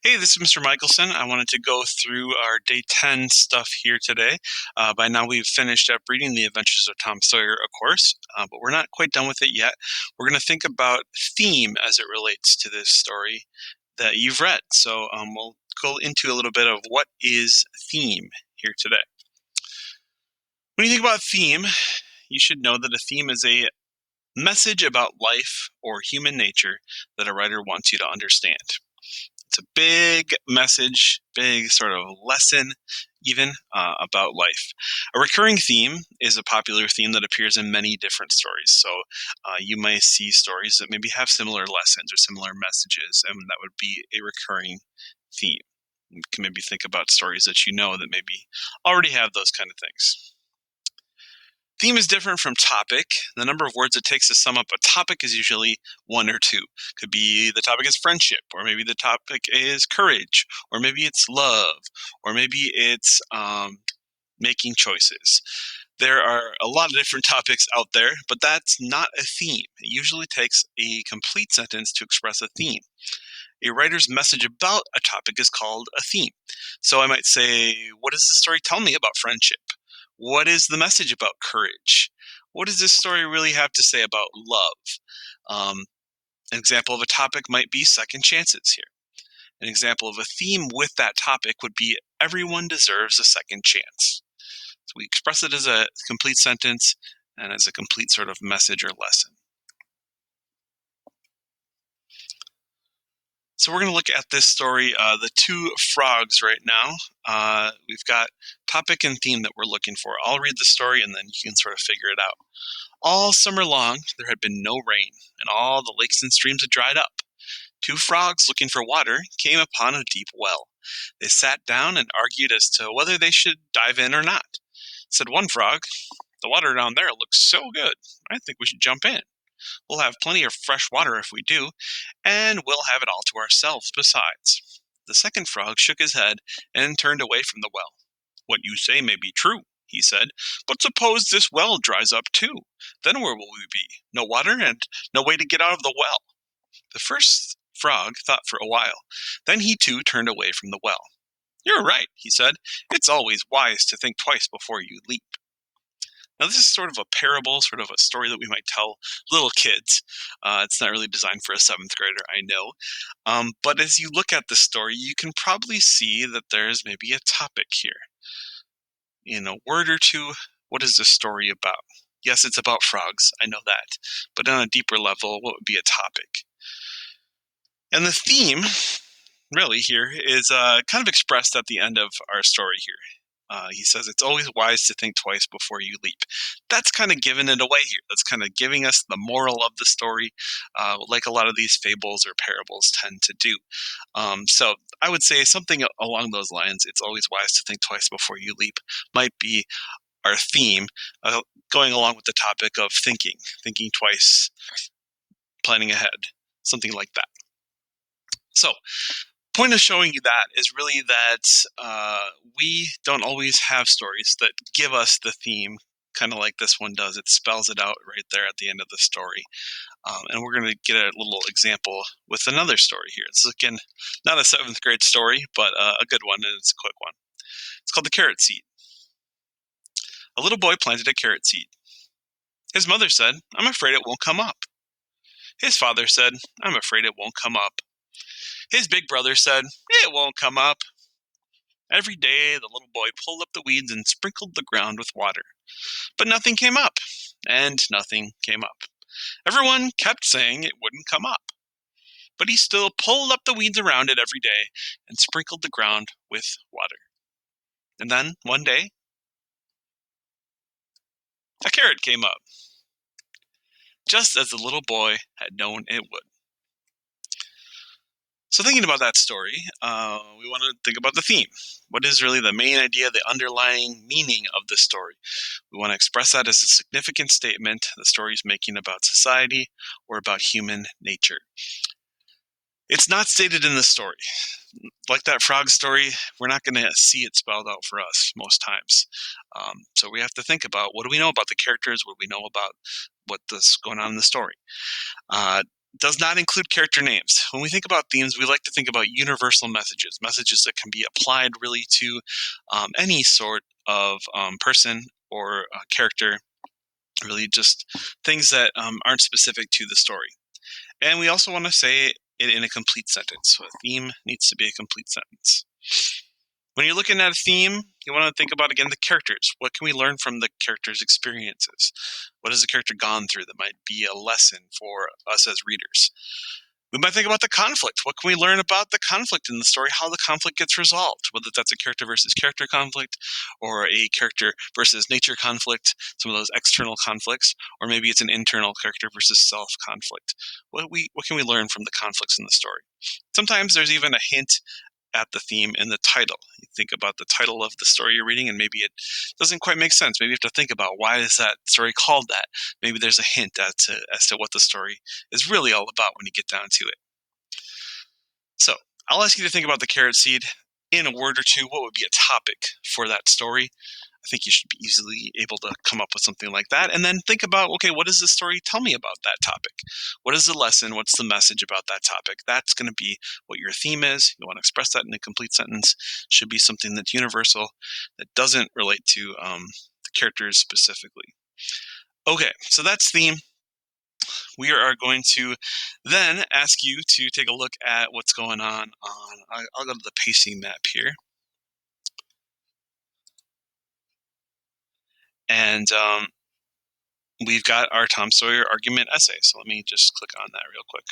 Hey, this is Mr. Michelson. I wanted to go through our day 10 stuff here today. By now, we've finished up reading The Adventures of Tom Sawyer, of course, but we're not quite done with it yet. We're going to think about theme as it relates to this story that you've read. So we'll go into a little bit of what is theme here today. When you think about theme, you should know that a theme is a message about life or human nature that a writer wants you to understand. It's a big message, big sort of lesson even about life. A recurring theme is a popular theme that appears in many different stories. So you may see stories that maybe have similar lessons or similar messages, and that would be a recurring theme. You can maybe think about stories that you know that maybe already have those kind of things. Theme is different from topic. The number of words it takes to sum up a topic is usually one or two. Could be the topic is friendship, or maybe the topic is courage, or maybe it's love, or maybe it's making choices. There are a lot of different topics out there, but that's not a theme. It usually takes a complete sentence to express a theme. A writer's message about a topic is called a theme. So I might say, what does the story tell me about friendship? What is the message about courage? What does this story really have to say about love? An example of a topic might be second chances here. An example of a theme with that topic would be everyone deserves a second chance. So we express it as a complete sentence and as a complete sort of message or lesson. So we're going to look at this story, The Two Frogs, right now. We've got topic and theme that we're looking for. I'll read the story and then you can sort of figure it out. All summer long, there had been no rain, and all the lakes and streams had dried up. Two frogs, looking for water, came upon a deep well. They sat down and argued as to whether they should dive in or not. Said one frog, "The water down there looks so good, I think we should jump in. We'll have plenty of fresh water if we do, and we'll have it all to ourselves besides." The second frog shook his head and turned away from the well. "What you say may be true," he said, "but suppose this well dries up too. Then where will we be? No water and no way to get out of the well." The first frog thought for a while. Then he too turned away from the well. "You're right," he said. "It's always wise to think twice before you leap." Now, this is sort of a parable, sort of a story that we might tell little kids. It's not really designed for a seventh grader, I know. But as you look at the story, you can probably see that there's maybe a topic here. In a word or two, what is this story about? Yes, it's about frogs, I know that. But on a deeper level, what would be a topic? And the theme, really, here is kind of expressed at the end of our story here. He says it's always wise to think twice before you leap. That's kind of giving it away here. That's kind of giving us the moral of the story, like a lot of these fables or parables tend to do. So I would say something along those lines. It's always wise to think twice before you leap might be our theme, going along with the topic of thinking twice, planning ahead, something like that. So point of showing you that is really that we don't always have stories that give us the theme kind of like this one does. It spells it out right there at the end of the story. And we're going to get a little example with another story here. It's, again, not a seventh grade story, but a good one, and it's a quick one. It's called The Carrot Seed. A little boy planted a carrot seed. His mother said, "I'm afraid it won't come up." His father said, "I'm afraid it won't come up." His big brother said, "It won't come up." Every day, the little boy pulled up the weeds and sprinkled the ground with water. But nothing came up, and nothing came up. Everyone kept saying it wouldn't come up. But he still pulled up the weeds around it every day and sprinkled the ground with water. And then, one day, a carrot came up, just as the little boy had known it would. So thinking about that story, we want to think about the theme. What is really the main idea, the underlying meaning of the story? We want to express that as a significant statement the story is making about society or about human nature. It's not stated in the story. Like that frog story, we're not going to see it spelled out for us most times. So we have to think about, what do we know about the characters? What do we know about what's going on in the story? does not include character names. When we think about themes, we like to think about universal messages, messages that can be applied really to any sort of person or character, really just things that aren't specific to the story. And we also want to say it in a complete sentence. So a theme needs to be a complete sentence. When you're looking at a theme, you want to think about, again, the characters. What can we learn from the characters' experiences? What has the character gone through that might be a lesson for us as readers? We might think about the conflict. What can we learn about the conflict in the story, how the conflict gets resolved, whether that's a character versus character conflict or a character versus nature conflict, some of those external conflicts, or maybe it's an internal character versus self conflict. What can we learn from the conflicts in the story? Sometimes there's even a hint at the theme in the title. You think about the title of the story you're reading, and maybe it doesn't quite make sense. Maybe you have to think about, why is that story called that? Maybe there's a hint as to what the story is really all about when you get down to it. So I'll ask you to think about the carrot seed in a word or two. What would be a topic for that story? I think you should be easily able to come up with something like that. And then think about, okay, what does this story tell me about that topic? What is the lesson? What's the message about that topic? That's going to be what your theme is. You want to express that in a complete sentence. It should be something that's universal, that doesn't relate to the characters specifically. Okay, so that's theme. We are going to then ask you to take a look at what's going on. I'll go to the pacing map here. And we've got our Tom Sawyer argument essay. So let me just click on that real quick.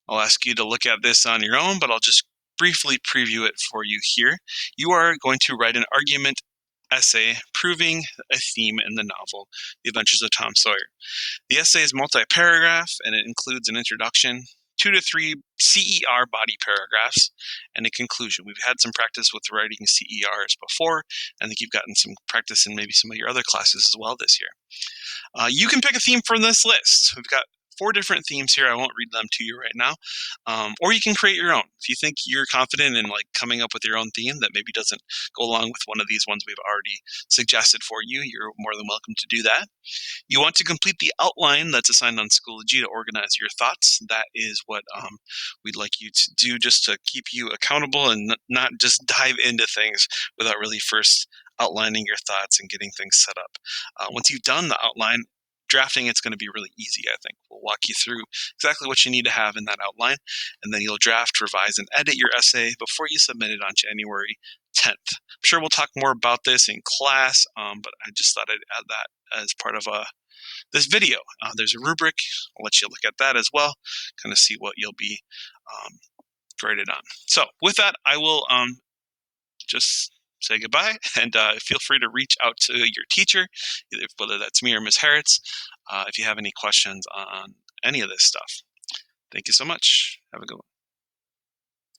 I'll ask you to look at this on your own, but I'll just briefly preview it for you here. You are going to write an argument essay proving a theme in the novel, The Adventures of Tom Sawyer. The essay is multi-paragraph, and it includes an introduction, 2 to 3 CER body paragraphs, and a conclusion. We've had some practice with writing CERs before. I think you've gotten some practice in maybe some of your other classes as well this year. You can pick a theme from this list. We've got 4 different themes here. I won't read them to you right now. Or you can create your own. If you think you're confident in coming up with your own theme that maybe doesn't go along with one of these ones we've already suggested for you, you're more than welcome to do that. You want to complete the outline that's assigned on Schoology to organize your thoughts. That is what we'd like you to do, just to keep you accountable and not just dive into things without really first outlining your thoughts and getting things set up. Once you've done the outline, drafting it's going to be really easy, I think. We'll walk you through exactly what you need to have in that outline, and then you'll draft, revise, and edit your essay before you submit it on January 10th. I'm sure we'll talk more about this in class, but I just thought I'd add that as part of this video. There's a rubric. I'll let you look at that as well, kind of see what you'll be graded on. So with that, I will just say goodbye, and feel free to reach out to your teacher, whether that's me or Ms. Harritz, if you have any questions on any of this stuff. Thank you so much. Have a good one.